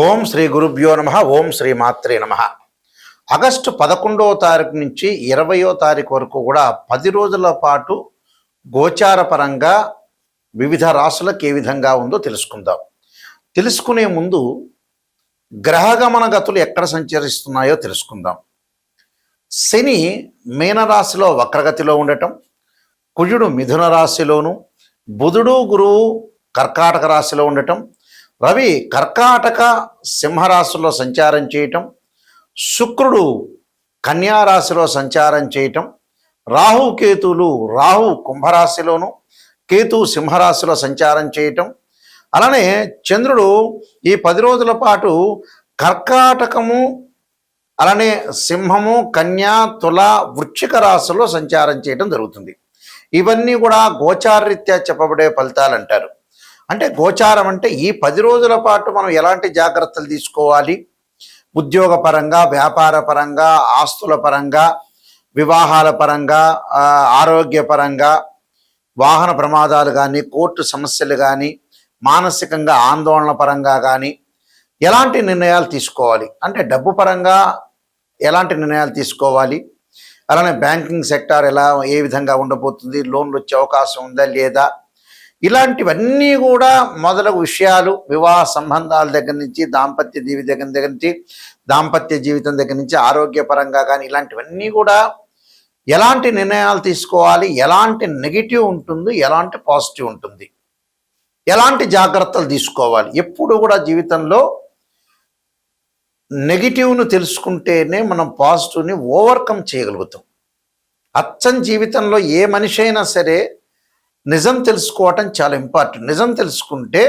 ఓం శ్రీ గురుభ్యో నమ. ఓం శ్రీ మాత్రే నమ. ఆగస్టు 11వ తారీఖు నుంచి 20వ తారీఖు వరకు కూడా 10 రోజుల పాటు గోచార పరంగా వివిధ రాశులకు ఏ విధంగా ఉందో తెలుసుకుందాం. తెలుసుకునే ముందు గ్రహగమన గతులు ఎక్కడ సంచరిస్తున్నాయో తెలుసుకుందాం. శని మీనరాశిలో వక్రగతిలో ఉండటం, కుజుడు మిథున రాశిలోను, బుధుడు గురువు కర్కాటక రాశిలో ఉండటం, రవి కర్కాటక సింహరాశిలో సంచారం చేయటం, శుక్రుడు కన్యారాశిలో సంచారం చేయటం, రాహు కుంభరాశిలోను, కేతు సింహరాశిలో సంచారం చేయటం, అలానే చంద్రుడు ఈ 10 రోజుల పాటు కర్కాటకము, అలానే సింహము, కన్యా, తుల, వృశ్చిక రాశిలో సంచారం చేయటం జరుగుతుంది. ఇవన్నీ కూడా గోచారరీత్యా చెప్పబడే ఫలితాలు అంటారు. అంటే గోచారం అంటే ఈ 10 రోజుల పాటు మనం ఎలాంటి జాగ్రత్తలు తీసుకోవాలి, ఉద్యోగ పరంగా, వ్యాపార పరంగా, ఆస్తుల పరంగా, వివాహాల పరంగా, ఆరోగ్యపరంగా, వాహన ప్రమాదాలు కానీ, కోర్టు సమస్యలు కానీ, మానసికంగా ఆందోళన పరంగా కానీ ఎలాంటి నిర్ణయాలు తీసుకోవాలి, అంటే డబ్బు పరంగా ఎలాంటి నిర్ణయాలు తీసుకోవాలి, అలానే బ్యాంకింగ్ సెక్టార్ ఏ విధంగా ఉండబోతుంది, లోన్లు వచ్చే అవకాశం ఉందా లేదా, ఇలాంటివన్నీ కూడా మొదలగు విషయాలు, వివాహ సంబంధాల దగ్గర నుంచి, దాంపత్య జీవితం దగ్గర నుంచి ఆరోగ్యపరంగా కానీ ఇలాంటివన్నీ కూడా ఎలాంటి నిర్ణయాలు తీసుకోవాలి, ఎలాంటి నెగిటివ్ ఉంటుంది, ఎలాంటి పాజిటివ్ ఉంటుంది, ఎలాంటి జాగ్రత్తలు తీసుకోవాలి. ఎప్పుడు కూడా జీవితంలో నెగిటివ్ను తెలుసుకుంటేనే మనం పాజిటివ్ని ఓవర్కమ్ చేయగలుగుతాం. అచ్చం జీవితంలో ఏ మనిషి అయినా సరే నిజం తెలుసుకోవటం చాలా ఇంపార్టెంట్. నిజం తెలుసుకుంటే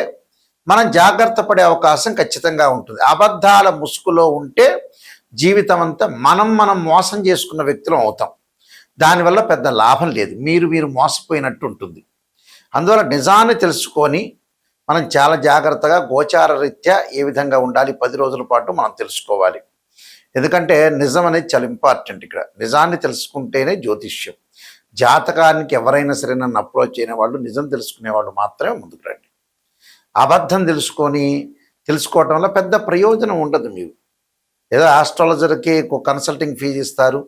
మనం జాగ్రత్త పడే అవకాశం ఖచ్చితంగా ఉంటుంది. అబద్ధాల ముసుగులో ఉంటే జీవితం అంతా మనం మోసం చేసుకున్న వ్యక్తులం అవుతాం. దానివల్ల పెద్ద లాభం లేదు, మీరు మోసపోయినట్టు ఉంటుంది. అందువల్ల నిజాన్ని తెలుసుకొని మనం చాలా జాగ్రత్తగా గోచార రీత్యా ఏ విధంగా ఉండాలి 10 రోజుల పాటు మనం తెలుసుకోవాలి. ఎందుకంటే నిజం అనేది చాలా ఇంపార్టెంట్. ఇక్కడ నిజాన్ని తెలుసుకుంటేనే జ్యోతిష్యం. జాతకానికి ఎవరైనా సరే నన్ను అప్రోచ్ అయిన వాళ్ళు, నిజం తెలుసుకునేవాళ్ళు మాత్రమే ముందుకు రండి. అబద్ధం తెలుసుకోవటం వల్ల పెద్ద ప్రయోజనం ఉండదు. మీరు ఏదో ఆస్ట్రాలజర్కి ఒక కన్సల్టింగ్ ఫీజు ఇస్తారు,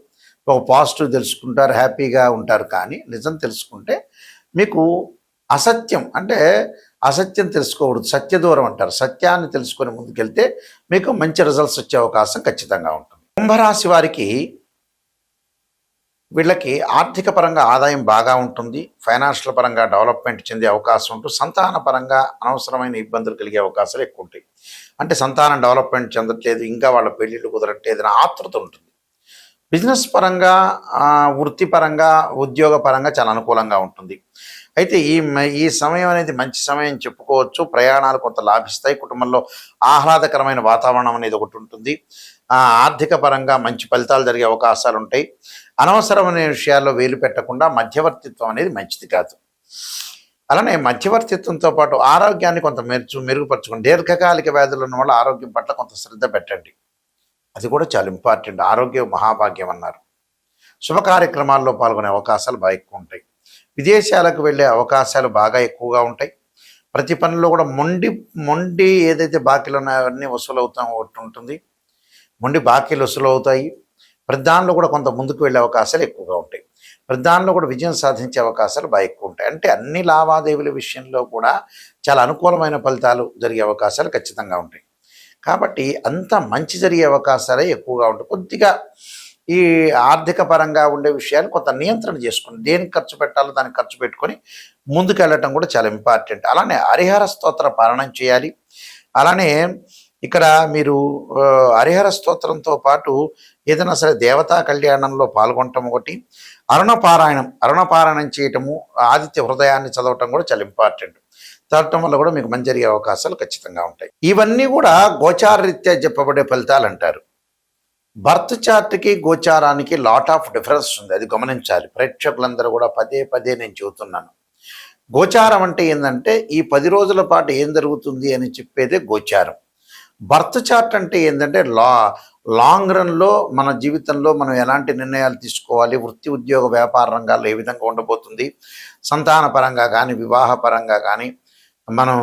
ఒక పాజిటివ్ తెలుసుకుంటారు, హ్యాపీగా ఉంటారు. కానీ నిజం తెలుసుకుంటే మీకు అసత్యం తెలుసుకోకూడదు, సత్యదూరం అంటారు. సత్యాన్ని తెలుసుకొని ముందుకెళ్తే మీకు మంచి రిజల్ట్స్ వచ్చే అవకాశం ఖచ్చితంగా ఉంటుంది. కుంభరాశి వారికి వీళ్ళకి ఆర్థిక పరంగా ఆదాయం బాగా ఉంటుంది, ఫైనాన్షియల్ పరంగా డెవలప్మెంట్ చెందే అవకాశం ఉంటుంది, సంతాన పరంగా అనవసరమైన ఇబ్బందులు కలిగే అవకాశాలు ఎక్కువ ఉంటాయి. అంటే సంతానం డెవలప్మెంట్ చెందట్లేదు, ఇంకా వాళ్ళ పెళ్ళిళ్ళు కుదరట్లేదు అని ఆతృత ఉంటుంది. బిజినెస్ పరంగా, వృత్తిపరంగా, ఉద్యోగ పరంగా చాలా అనుకూలంగా ఉంటుంది. అయితే ఈ సమయం అనేది మంచి సమయం చెప్పుకోవచ్చు. ప్రయాణాలు కొంత లాభిస్తాయి, కుటుంబంలో ఆహ్లాదకరమైన వాతావరణం అనేది ఒకటి ఉంటుంది. ఆర్థిక పరంగా మంచి ఫలితాలు జరిగే అవకాశాలు ఉంటాయి. అనవసరమైన విషయాల్లో వేలు పెట్టకుండా మధ్యవర్తిత్వం అనేది మంచిది కాదు. అలానే మధ్యవర్తిత్వంతో పాటు ఆరోగ్యాన్ని కొంత మెరుగుపరచుకోండి. దీర్ఘకాలిక వ్యాధులు ఉన్న వాళ్ళు ఆరోగ్యం పట్ల కొంత శ్రద్ధ పెట్టండి, అది కూడా చాలా ఇంపార్టెంట్. ఆరోగ్యం మహాభాగ్యం అన్నారు. శుభ కార్యక్రమాల్లో పాల్గొనే అవకాశాలు బాగా ఎక్కువ ఉంటాయి. విదేశాలకు వెళ్ళే అవకాశాలు బాగా ఎక్కువగా ఉంటాయి. ప్రతి పనిలో కూడా మొండి ఏదైతే బాకీలు ఉన్నాయో అవన్నీ ఒకటి ఉంటుంది. మొండి బాకీలు వసూలు అవుతాయి. ప్రతి దానిలో కూడా కొంత ముందుకు వెళ్ళే అవకాశాలు ఎక్కువగా ఉంటాయి. ప్రతి దానిలో కూడా విజయం సాధించే అవకాశాలు బాగా ఎక్కువ ఉంటాయి. అంటే అన్ని లావాదేవీల విషయంలో కూడా చాలా అనుకూలమైన ఫలితాలు జరిగే అవకాశాలు ఖచ్చితంగా ఉంటాయి. కాబట్టి అంత మంచి జరిగే అవకాశాలే ఎక్కువగా ఉంటాయి. కొద్దిగా ఈ ఆర్థిక పరంగా ఉండే విషయాలు కొంత నియంత్రణ చేసుకుని, దేనికి ఖర్చు పెట్టాలో దానికి ఖర్చు పెట్టుకొని ముందుకు వెళ్ళటం కూడా చాలా ఇంపార్టెంట్. అలానే హరిహర స్తోత్ర పారాయణం చేయాలి. అలానే ఇక్కడ మీరు హరిహర స్తోత్రంతో పాటు ఏదైనా సరే దేవతా కళ్యాణంలో పాల్గొనటం ఒకటి, అరుణపారాయణం చేయటము, ఆదిత్య హృదయాన్ని చదవటం కూడా చాలా ఇంపార్టెంట్. చదవటం వల్ల కూడా మీకు మంచి జరిగే అవకాశాలు ఖచ్చితంగా ఉంటాయి. ఇవన్నీ కూడా గోచార రీత్యా చెప్పబడే ఫలితాలు అంటారు. బర్త్ చార్ట్కి గోచారానికి లాట్ ఆఫ్ డిఫరెన్స్ ఉంది, అది గమనించాలి. ప్రేక్షకులందరూ కూడా పదే నేను చెబుతున్నాను. గోచారం అంటే ఏంటంటే ఈ 10 రోజుల పాటు ఏం జరుగుతుంది అని చెప్పేదే గోచారం. బర్త్ చార్ట్ అంటే ఏంటంటే లాంగ్ రన్లో మన జీవితంలో మనం ఎలాంటి నిర్ణయాలు తీసుకోవాలి, వృత్తి ఉద్యోగ వ్యాపార రంగాల్లో ఏ విధంగా ఉండబోతుంది, సంతాన పరంగా కానీ, వివాహ పరంగా కానీ మనం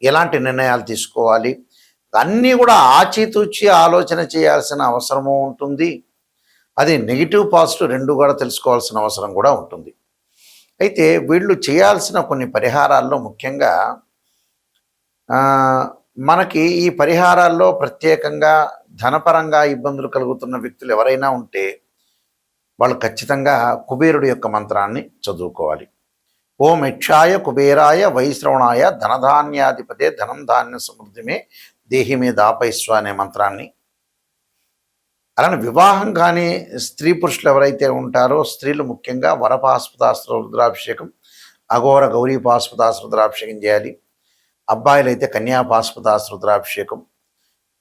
ఎలాంటి నిర్ణయాలు తీసుకోవాలి, అన్నీ కూడా ఆచితూచి ఆలోచన చేయాల్సిన అవసరము ఉంటుంది. అది నెగిటివ్ పాజిటివ్ రెండు కూడా తెలుసుకోవాల్సిన అవసరం కూడా ఉంటుంది. అయితే వీళ్ళు చేయాల్సిన కొన్ని పరిహారాల్లో ముఖ్యంగా మనకి ఈ పరిహారాల్లో ప్రత్యేకంగా ధనపరంగా ఇబ్బందులు కలుగుతున్న వ్యక్తులు ఎవరైనా ఉంటే వాళ్ళు ఖచ్చితంగా కుబేరుడి యొక్క మంత్రాన్ని చదువుకోవాలి. ఓం యక్షాయ కుబేరాయ వైశ్రవణాయ ధనధాన్యాధిపతే ధనం ధాన్య సమృద్ధిమే దేహిమే దాపైస్వ అనే మంత్రాన్ని, అలానే వివాహం కానీ స్త్రీ పురుషులు ఎవరైతే ఉంటారో స్త్రీలు ముఖ్యంగా వరపాస్పదాస్త్ర రుద్రాభిషేకం, అఘోర గౌరీ పాస్పదాస్త్ర రుద్రాభిషేకం చేయాలి. అబ్బాయిలు అయితే కన్యాపాస్పదాస్త్ర రుద్రాభిషేకం.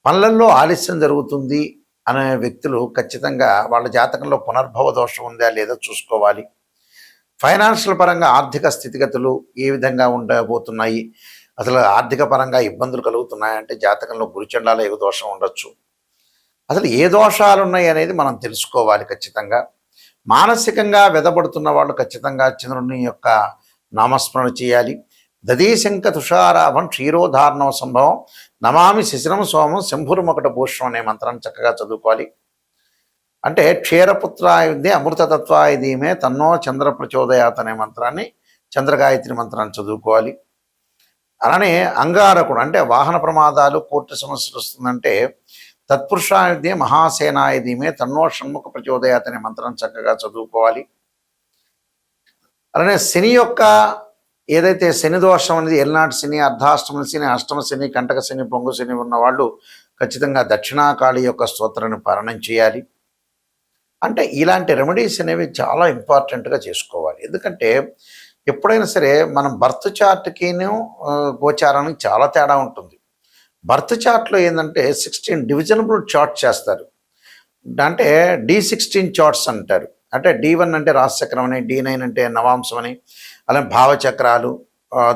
పనులలో ఆలస్యం జరుగుతుంది అనే వ్యక్తులు ఖచ్చితంగా వాళ్ళ జాతకంలో పునర్భవ దోషం ఉందా లేదా చూసుకోవాలి. ఫైనాన్షియల్ పరంగా ఆర్థిక స్థితిగతులు ఏ విధంగా ఉండబోతున్నాయి, అసలు ఆర్థిక పరంగా ఇబ్బందులు కలుగుతున్నాయంటే జాతకంలో గురుచండాల యుగ దోషం ఉండొచ్చు. అసలు ఏ దోషాలు ఉన్నాయి అనేది మనం తెలుసుకోవాలి ఖచ్చితంగా. మానసికంగా వెదబడుతున్న వాళ్ళు ఖచ్చితంగా చంద్రుని యొక్క నామస్మరణ చేయాలి. దదీశంక తుషారాభం క్షీరోధారణం సంభవం నమామి శిశిరం సోమం శంభురుమొకట భూషణం అనే మంత్రాన్ని చక్కగా చదువుకోవాలి. అంటే క్షీరపుత్రాయుధే అమృతతత్వాయుధీమే తన్నో చంద్ర ప్రచోదయాత్ అనే మంత్రాన్ని, చంద్రగాయత్రి మంత్రాన్ని చదువుకోవాలి. అలానే అంగారకుడు అంటే వాహన ప్రమాదాలు కోర్టు సమస్యలు వస్తుందంటే తత్పురుషాయుధే మహాసేనాయుధీమే తన్నో షణ్ముఖ ప్రచోదయాత్ అనే మంత్రాన్ని చక్కగా చదువుకోవాలి. అలానే శని యొక్క ఏదైతే శని దోషం అనేది ఎల్నాటి శని, అర్ధాష్టమ శని, అష్టమ శని, కంటక శని, పొంగు శని ఉన్నవాళ్ళు ఖచ్చితంగా దక్షిణాకాళి యొక్క స్తోత్రాన్ని పారాయణం చేయాలి. అంటే ఇలాంటి రెమెడీస్ అనేవి చాలా ఇంపార్టెంట్గా చేసుకోవాలి. ఎందుకంటే ఎప్పుడైనా సరే మనం బర్త్ చార్ట్కిను గోచారానికి చాలా తేడా ఉంటుంది. బర్త్ చార్ట్లో ఏంటంటే 16 డివిజనబుల్ చార్ట్ చేస్తారు. అంటే D16 చార్ట్స్ అంటారు. అంటే D1 అంటే రాశిచక్రం అని, D9 అంటే నవాంశం అని, అలాగే భావచక్రాలు,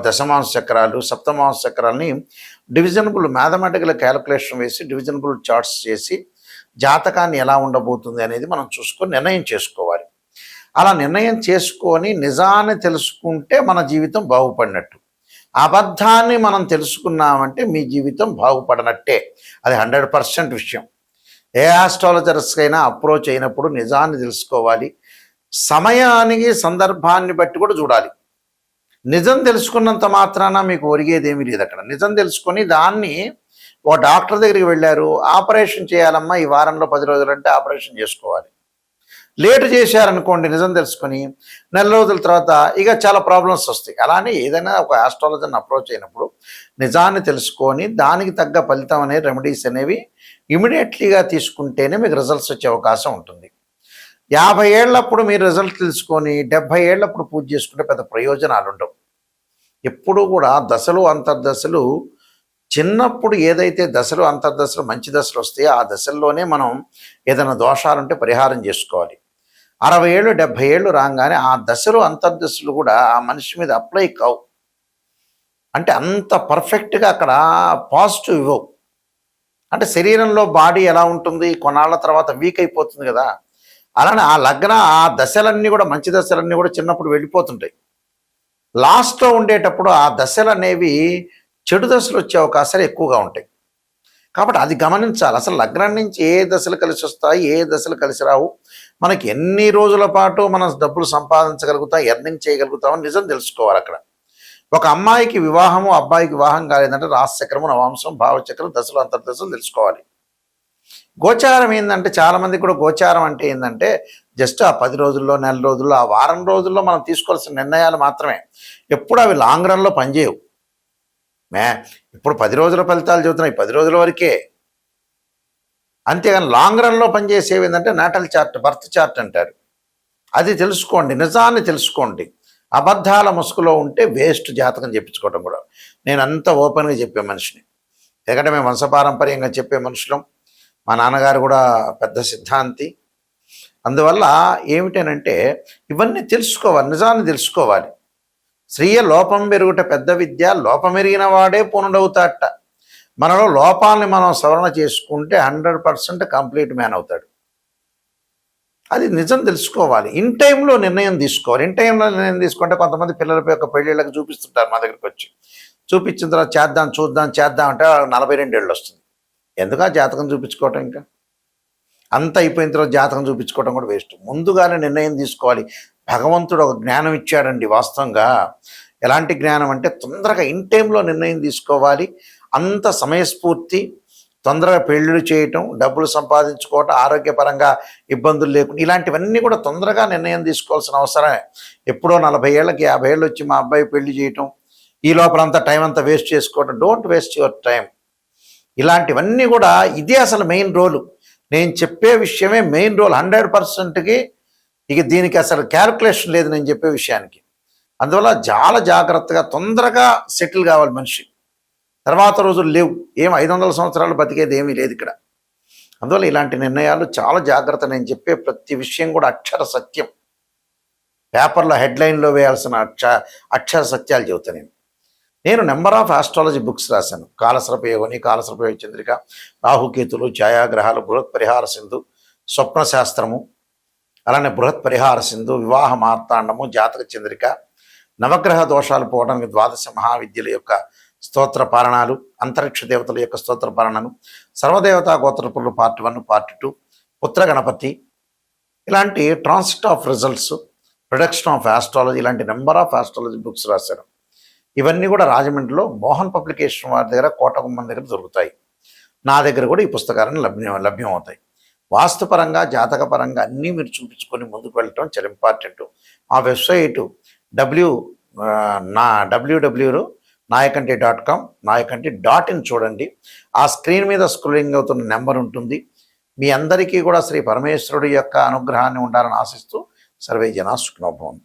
దశమాంశ చక్రాలు, సప్తమాంశ చక్రాలని డివిజనబుల్ మ్యాథమెటికల్ క్యాలిక్యులేషన్ వేసి డివిజనబుల్ చార్ట్స్ చేసి జాతకాన్ని ఎలా ఉండబోతుంది అనేది మనం చూసుకొని నిర్ణయం చేసుకోవాలి. అలా నిర్ణయం చేసుకొని నిజాన్ని తెలుసుకుంటే మన జీవితం బాగుపడినట్టు. అబద్ధాన్ని మనం తెలుసుకున్నామంటే మీ జీవితం బాగుపడనట్టే. అది 100% విషయం. ఏ ఆస్ట్రాలజర్స్కైనా అప్రోచ్ అయినప్పుడు నిజాన్ని తెలుసుకోవాలి. సమయానికి సందర్భాన్ని బట్టి కూడా చూడాలి. నిజం తెలుసుకున్నంత మాత్రాన మీకు ఒరిగేదేమీ లేదు. అక్కడ నిజం తెలుసుకొని దాన్ని ఓ డాక్టర్ దగ్గరికి వెళ్ళారు, ఆపరేషన్ చేయాలమ్మా ఈ వారంలో 10 రోజులంటే ఆపరేషన్ చేసుకోవాలి. లేటు చేశారనుకోండి నిజం తెలుసుకొని నెల రోజుల తర్వాత ఇక చాలా ప్రాబ్లమ్స్ వస్తాయి. అలానే ఏదైనా ఒక ఆస్ట్రాలజర్ని అప్రోచ్ అయినప్పుడు నిజాన్ని తెలుసుకొని దానికి తగ్గ ఫలితం అనే రెమెడీస్ అనేవి ఇమీడియట్లీగా తీసుకుంటేనే మీకు రిజల్ట్స్ వచ్చే అవకాశం ఉంటుంది. 50 ఏళ్ళప్పుడు మీరు రిజల్ట్ తెలుసుకొని 70 ఏళ్ళప్పుడు పూజ చేసుకుంటే పెద్ద ప్రయోజనాలు ఉండవు. ఎప్పుడూ కూడా దశలు అంతర్దశలు చిన్నప్పుడు ఏదైతే దశలు అంతర్దశలు మంచి దశలు వస్తాయో ఆ దశల్లోనే మనం ఏదైనా దోషాలుంటే పరిహారం చేసుకోవాలి. 60 ఏళ్ళు 70 ఏళ్ళు రాగానే ఆ దశలు అంతర్దశలు కూడా ఆ మనిషి మీద అప్లై కావు. అంటే అంత పర్ఫెక్ట్గా అక్కడ పాజిటివ్ ఇవ్వవు. అంటే శరీరంలో బాడీ ఎలా ఉంటుంది, కొన్నాళ్ళ తర్వాత వీక్ అయిపోతుంది కదా. అలానే ఆ దశలన్నీ కూడా మంచి దశలన్నీ కూడా చిన్నప్పుడు వెళ్ళిపోతుంటాయి. లాస్ట్లో ఉండేటప్పుడు ఆ దశలు అనేవి చెడు దశలు వచ్చే అవకాశాలు ఎక్కువగా ఉంటాయి. కాబట్టి అది గమనించాలి. అసలు లగ్నం నుంచి ఏ దశలు కలిసి వస్తాయి, ఏ దశలు కలిసి రావు, మనకి ఎన్ని రోజుల పాటు మనం డబ్బులు సంపాదించగలుగుతాం, ఎర్నింగ్ చేయగలుగుతామని నిజం తెలుసుకోవాలి. అక్కడ ఒక అమ్మాయికి వివాహము, అబ్బాయికి వివాహం కాలేదంటే రాశిచక్రము, నవాంశం, భావచక్రం, దశలు అంతర్దశలు తెలుసుకోవాలి. గోచారం ఏంటంటే చాలామంది కూడా గోచారం అంటే ఏంటంటే జస్ట్ ఆ 10 రోజుల్లో, నెల రోజుల్లో, ఆ వారం రోజుల్లో మనం తీసుకోవాల్సిన నిర్ణయాలు మాత్రమే. ఎప్పుడు అవి లాంగ్ రన్లో పనిచేయవు. ఇప్పుడు 10 రోజుల ఫలితాలు చెబుతున్నాయి, 10 రోజుల వరకే. అంతేగాని లాంగ్ రన్లో పనిచేసేవి ఏంటంటే నాటల్ చార్ట్, బర్త్ చార్ట్ అంటారు. అది తెలుసుకోండి, నిజాన్ని తెలుసుకోండి. అబద్ధాల ముసుగులో ఉంటే వేస్ట్ జాతకం చెప్పించుకోవడం కూడా. నేను అంత ఓపెన్గా చెప్పే మనిషిని, ఎందుకంటే మేము వంశపారంపర్యంగా చెప్పే మనుషులం. మా నాన్నగారు కూడా పెద్ద సిద్ధాంతి. అందువల్ల ఏమిటనంటే ఇవన్నీ తెలుసుకోవాలి, నిజాన్ని తెలుసుకోవాలి. స్త్రీయ లోపం పెరుగుట పెద్ద విద్య, లోపమెరిగిన వాడే పూర్ణుడవుతాడట. మనలో లోపాలని మనం సవరణ చేసుకుంటే 100% కంప్లీట్ మ్యాన్ అవుతాడు. అది నిజం తెలుసుకోవాలి. ఇన్ టైంలో నిర్ణయం తీసుకోవాలి. ఇన్ టైంలో నిర్ణయం తీసుకుంటే కొంతమంది పిల్లల యొక్క పెళ్ళిళ్ళకి చూపిస్తుంటారు, మా దగ్గరికి వచ్చి చూపించిన తర్వాత చేద్దాం చూద్దాం అంటే 42 ఏళ్ళు వస్తుంది. ఎందుకు ఆ జాతకం చూపించుకోవటం ఇంకా? అంత అయిపోయిన తర్వాత జాతకం చూపించుకోవడం కూడా వేస్ట్. ముందుగానే నిర్ణయం తీసుకోవాలి. భగవంతుడు ఒక జ్ఞానం ఇచ్చాడండి వాస్తవంగా. ఎలాంటి జ్ఞానం అంటే తొందరగా ఇన్ టైంలో నిర్ణయం తీసుకోవాలి. అంత సమయస్ఫూర్తి, తొందరగా పెళ్ళిళ్ళు చేయటం, డబ్బులు సంపాదించుకోవటం, ఆరోగ్యపరంగా ఇబ్బందులు లేకుండా ఇలాంటివన్నీ కూడా తొందరగా నిర్ణయం తీసుకోవాల్సిన అవసరమే. ఎప్పుడో 40 ఏళ్ళకి 50 ఏళ్ళు వచ్చి మా అబ్బాయి పెళ్లి చేయటం, ఈ లోపల అంతా టైం అంతా వేస్ట్ చేసుకోవటం. Don't waste your time. ఇలాంటివన్నీ కూడా ఇదే అసలు మెయిన్ రోలు. నేను చెప్పే విషయమే మెయిన్ రోల్ 100%కి. ఇక దీనికి అసలు క్యాల్కులేషన్ లేదు నేను చెప్పే విషయానికి. అందువల్ల చాలా జాగ్రత్తగా తొందరగా సెటిల్ కావాలి మనిషి. తర్వాత రోజులు లేవు. 500 సంవత్సరాలు బతికేది ఏమీ లేదు ఇక్కడ. అందువల్ల ఇలాంటి నిర్ణయాలు చాలా జాగ్రత్త. నేను చెప్పే ప్రతి విషయం కూడా అక్షర సత్యం. పేపర్లో హెడ్లైన్లో వేయాల్సిన అక్షర సత్యాలు చెబుతాను నేను నెంబర్ ఆఫ్ ఆస్ట్రాలజీ బుక్స్ రాశాను. కాలసర్ప యోని, కాలసర్ప యోగ చంద్రిక, రాహుకేతులు, ఛాయాగ్రహాలు, బృహత్ పరిహార సింధు, స్వప్న శాస్త్రము, అలానే బృహత్ పరిహార సింధు, వివాహ మార్తాండము, జాతక చంద్రిక, నవగ్రహ దోషాలు పోవడానికి 12 మహావిద్యల యొక్క స్తోత్ర పారణాలు, అంతరిక్ష దేవతల యొక్క స్తోత్ర పారణాలు, సర్వదేవతా గోత్రపులు పార్ట్ 1, పార్ట్ 2, పుత్ర గణపతి, ఇలాంటి transit of results, production of astrology, ఇలాంటి నెంబర్ ఆఫ్ ఆస్ట్రాలజీ బుక్స్ రాశారు. ఇవన్నీ కూడా రాజమండ్రిలో మోహన్ పబ్లికేషన్ వారి దగ్గర, కోటగుమ్మం దగ్గర దొరుకుతాయి. నా దగ్గర కూడా ఈ పుస్తకాలను లభ్యం అవుతాయి. వాస్తుపరంగా, జాతకపరంగా అన్నీ మీరు చూపించుకొని ముందుకు వెళ్ళటం చాలా ఇంపార్టెంట్. మా వెబ్సైటు www.nayakanti.com, nayakanti.in చూడండి. ఆ స్క్రీన్ మీద స్క్రోలింగ్ అవుతున్న నెంబర్ ఉంటుంది. మీ అందరికీ కూడా శ్రీ పరమేశ్వరుడి యొక్క అనుగ్రహాన్ని ఉండాలని ఆశిస్తూ సర్వే జనా సుఖినో భవంతు.